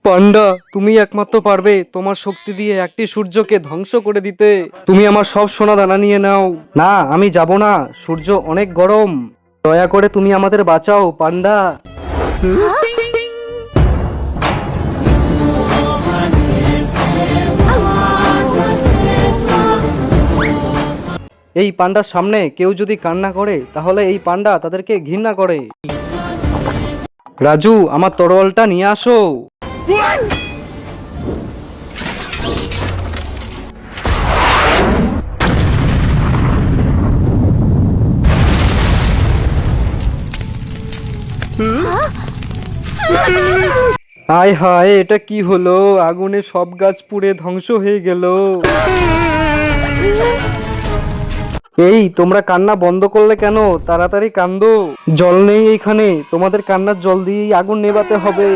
পান্ডা, তুমি একমাত্র পারবে তোমার শক্তি দিয়ে একটি সূর্যকে ধ্বংস করে দিতে। তুমি আমার সব সোনা দানা নিয়ে নাও। না, আমি যাব না, সূর্য অনেক গরম। দয়া করে তুমি আমাদের বাঁচাও পান্ডা। এই পান্ডার সামনে কেউ যদি কান্না করে তাহলে এই পান্ডা তাদেরকে ঘৃণা করে। রাজু, আমার তরোয়ালটা নিয়ে আসো। হায় হায়, এটা কি হলো? আগুনে সব গাছ পুড়ে ধ্বংস হয়ে গেল। এই, তোমরা কান্না বন্ধ করলে কেন? তাড়াতাড়ি কান্দো। জল নেই এইখানে, তোমাদের কান্নার জল দিয়েই আগুন নেভাতে হবে।